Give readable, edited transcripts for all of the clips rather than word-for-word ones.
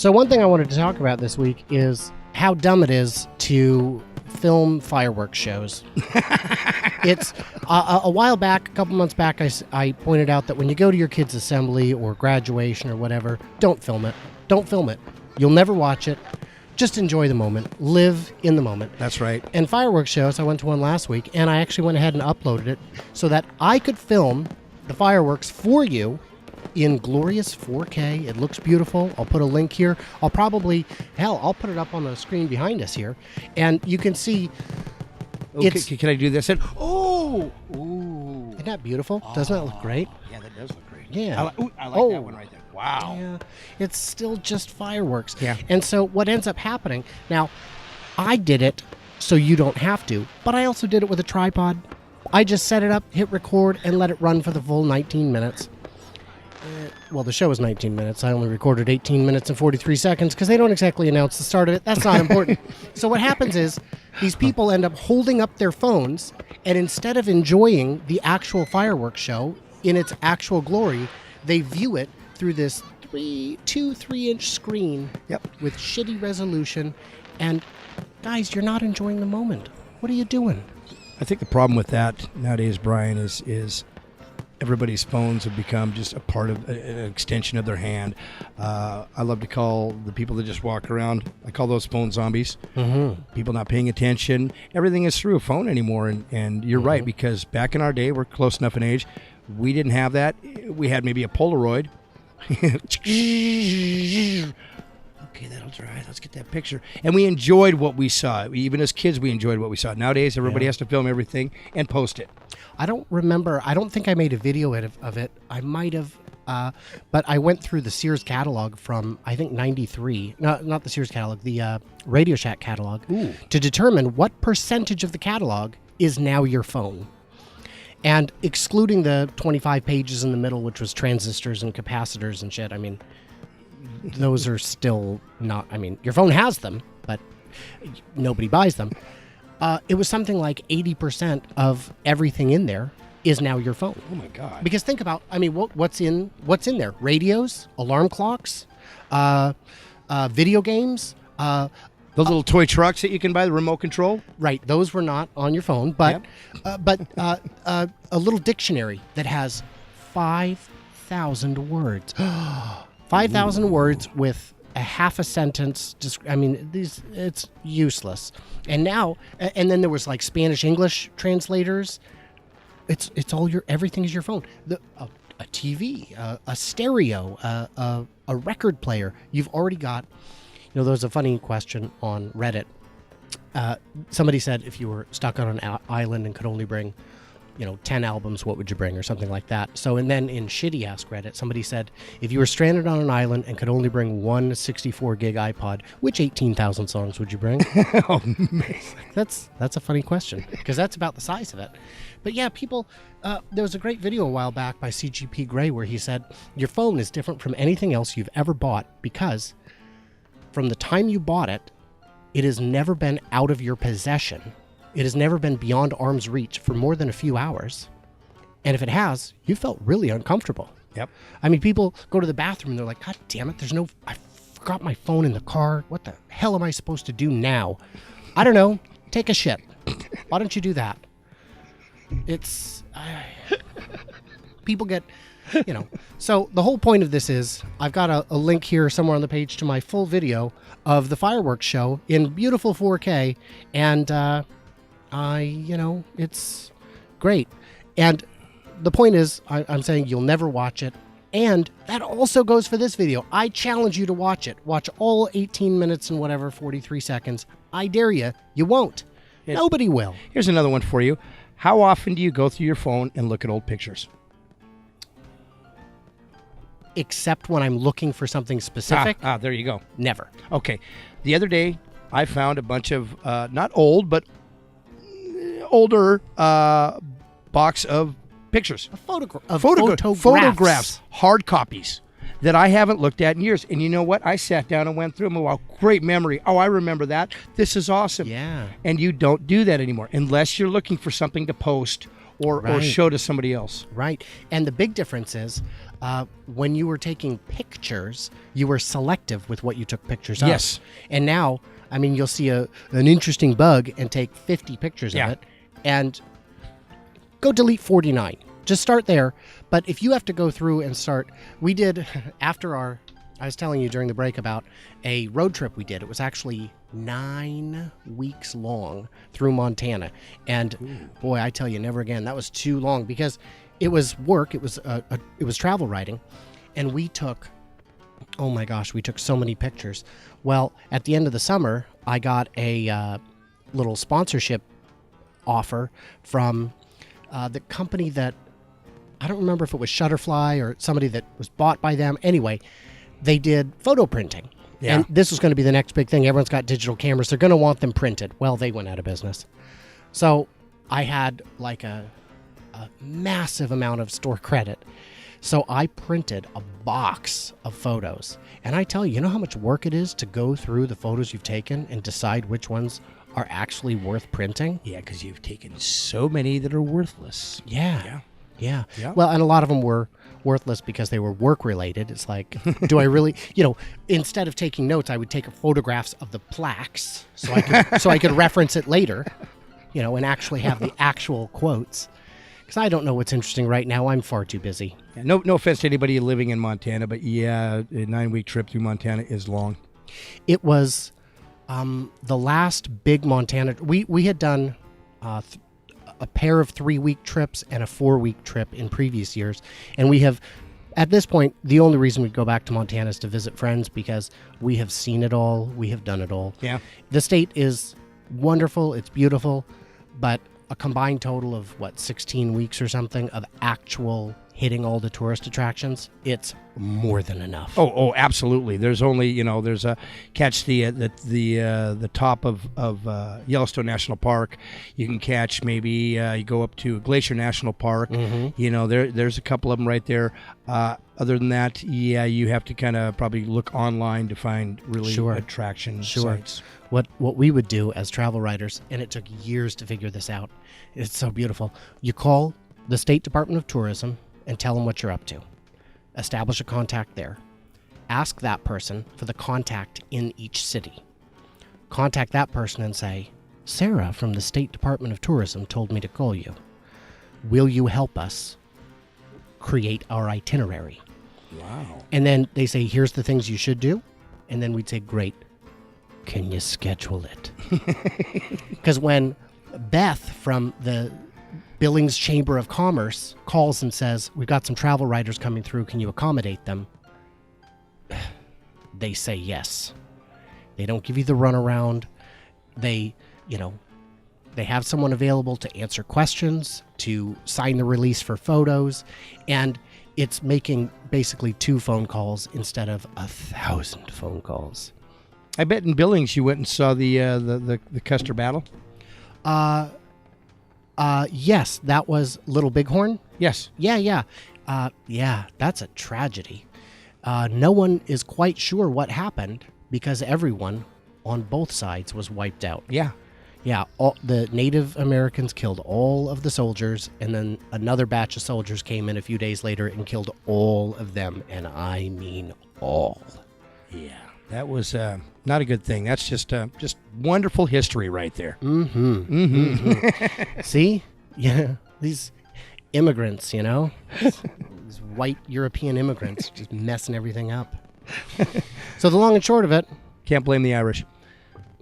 So one thing I wanted to talk about this week is how dumb it is to film fireworks shows. It's a while back, a couple months back, I pointed out that when you go to your kid's assembly or graduation or whatever, don't film it. Don't film it. You'll never watch it. Just enjoy the moment. Live in the moment. That's right. And fireworks shows, I went to one last week, and I actually went ahead and uploaded it so that I could film the fireworks for you in glorious 4K. It looks beautiful. I'll put a link here. I'll put it up on the screen behind us here, and you can see. Okay, can I do this? Isn't that beautiful? Doesn't that look great? Yeah, that does look great. Yeah. I like that one right there. Wow. Yeah, it's still just fireworks. Yeah. And so what ends up happening, now, I did it so you don't have to, but I also did it with a tripod. I just set it up, hit record, and let it run for the full 19 minutes. Well, the show was 19 minutes. I only recorded 18 minutes and 43 seconds because they don't exactly announce the start of it. That's not important. So what happens is these people end up holding up their phones, and instead of enjoying the actual fireworks show in its actual glory, they view it through this 3-inch screen with shitty resolution. And guys, you're not enjoying the moment. What are you doing? I think the problem with that nowadays, Brian, is everybody's phones have become just a part of an extension of their hand. I love to call the people that just walk around, I call those phone zombies. Mm-hmm. People not paying attention. Everything is through a phone anymore. And you're right, because back in our day, we're close enough in age, we didn't have that. We had maybe a Polaroid. Okay, that'll dry. Let's get that picture. And we enjoyed what we saw. Even as kids, we enjoyed what we saw. Nowadays, everybody has to film everything and post it. I don't remember. I don't think I made a video of it. I might have, but I went through the Sears catalog from, I think, 93. No, not the Sears catalog, the Radio Shack catalog, to determine what percentage of the catalog is now your phone. And excluding the 25 pages in the middle, which was transistors and capacitors and shit, I mean, those are still not, I mean, your phone has them, but nobody buys them. It was something like 80% of everything in there is now your phone. Oh my God. Because think about, I mean, what's in there? Radios, alarm clocks, video games, those little toy trucks that you can buy, the remote control? Right. Those were not on your phone, but a little dictionary that has 5,000 words. 5,000 words with a half a sentence. Just, I mean, it's useless. And now, and then there was like Spanish English translators. It's all everything is your phone. A TV, a stereo, a record player. You've already got. There was a funny question on Reddit. Somebody said if you were stuck on an island and could only bring, 10 albums, what would you bring, or something like that. So, and then in Shitty Ask Reddit, somebody said if you were stranded on an island and could only bring one 64 gig iPod, which 18,000 songs would you bring? Oh, man. That's a funny question because that's about the size of it. But yeah, people. There was a great video a while back by CGP Grey where he said your phone is different from anything else you've ever bought because from the time you bought it, it has never been out of your possession. It has never been beyond arm's reach for more than a few hours. And if it has, you felt really uncomfortable. Yep. I mean, people go to the bathroom and they're like, God damn it, I forgot my phone in the car. What the hell am I supposed to do now? I don't know. Take a shit. Why don't you do that? People get... So the whole point of this is I've got a link here somewhere on the page to my full video of the fireworks show in beautiful 4K. And, it's great. And the point is I'm saying you'll never watch it. And that also goes for this video. I challenge you to watch it. Watch all 18 minutes and whatever, 43 seconds. I dare you. You won't. Nobody will. Here's another one for you. How often do you go through your phone and look at old pictures? Except when I'm looking for something specific. There you go. Never. Okay. The other day, I found a bunch of, not old, but older box of pictures. Photographs. Hard copies that I haven't looked at in years. And you know what? I sat down and went through them. Wow, great memory. Oh, I remember that. This is awesome. Yeah. And you don't do that anymore unless you're looking for something to post or show to somebody else. Right. And the big difference is when you were taking pictures, you were selective with what you took pictures of. Yes. And now, I mean, you'll see an interesting bug and take 50 pictures of it and go delete 49. Just start there. But if you have to go through and start, we did after I was telling you during the break about a road trip we did. It was actually 9 weeks long through Montana. And boy, I tell you, never again. That was too long because it was work. It was travel writing. And we took, oh my gosh, we took so many pictures. Well, at the end of the summer, I got a little sponsorship offer from the company that, I don't remember if it was Shutterfly or somebody that was bought by them. Anyway, they did photo printing. Yeah. And this was going to be the next big thing. Everyone's got digital cameras. They're going to want them printed. Well, they went out of business. So I had like a massive amount of store credit. So I printed a box of photos. And I tell you, you know how much work it is to go through the photos you've taken and decide which ones are actually worth printing? Yeah, because you've taken so many that are worthless. Yeah. Well, and a lot of them were worthless because they were work related. It's like, do I really, instead of taking notes, I would take photographs of the plaques so I could reference it later, and actually have the actual quotes. Because I don't know what's interesting right now. I'm far too busy. Yeah, no offense to anybody living in Montana, but yeah, a 9-week trip through Montana is long. It was the last big Montana. We had done a pair of 3-week trips and a 4-week trip in previous years. And we have, at this point, the only reason we go back to Montana is to visit friends because we have seen it all. We have done it all. Yeah. The state is wonderful. It's beautiful. But a combined total of, 16 weeks or something of actual hitting all the tourist attractions, it's more than enough. Oh, absolutely. There's only, there's a catch the top of Yellowstone National Park. You can catch maybe you go up to Glacier National Park. Mm-hmm. There's a couple of them right there. Other than that, you have to kind of probably look online to find really attraction sites. What we would do as travel writers, and it took years to figure this out. It's so beautiful. You call the State Department of Tourism and tell them what you're up to. Establish a contact there. Ask that person for the contact in each city. Contact that person and say, Sarah from the State Department of Tourism told me to call you. Will you help us create our itinerary? Wow. And then they say, here's the things you should do. And then we'd say, great. Can you schedule it? Because when Beth from the Billings Chamber of Commerce calls and says, we've got some travel writers coming through, can you accommodate them? They say yes. They don't give you the runaround. They have someone available to answer questions, to sign the release for photos, and it's making basically 2 phone calls instead of 1,000 phone calls. I bet in Billings you went and saw the Custer battle. Yes, that was Little Bighorn. Yes. Yeah. That's a tragedy. No one is quite sure what happened because everyone on both sides was wiped out. Yeah. Yeah, all the Native Americans killed all of the soldiers, and then another batch of soldiers came in a few days later and killed all of them, and I mean all. Yeah, that was not a good thing. That's just wonderful history right there. See? Yeah, these immigrants, these white European immigrants just messing everything up. So the long and short of it. Can't blame the Irish.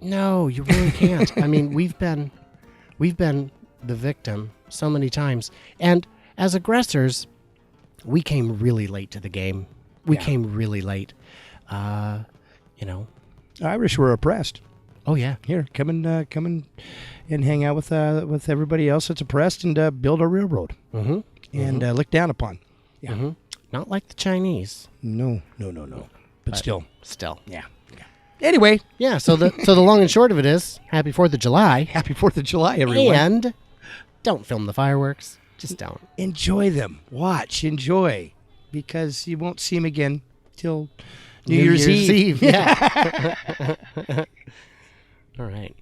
No, you really can't. I mean, we've been the victim so many times. And as aggressors, we came really late to the game. We came really late. Irish were oppressed. Oh yeah. Here, come and hang out with everybody else that's oppressed and build a railroad. Mm-hmm. And looked down upon. Yeah. Mm-hmm. Not like the Chinese. No. But still. Yeah. Anyway, yeah. So the long and short of it is, Happy 4th of July. Happy 4th of July, everyone. And don't film the fireworks. Just don't. Enjoy them. Watch. Enjoy. Because you won't see them again till New Year's Eve. Yeah. All right.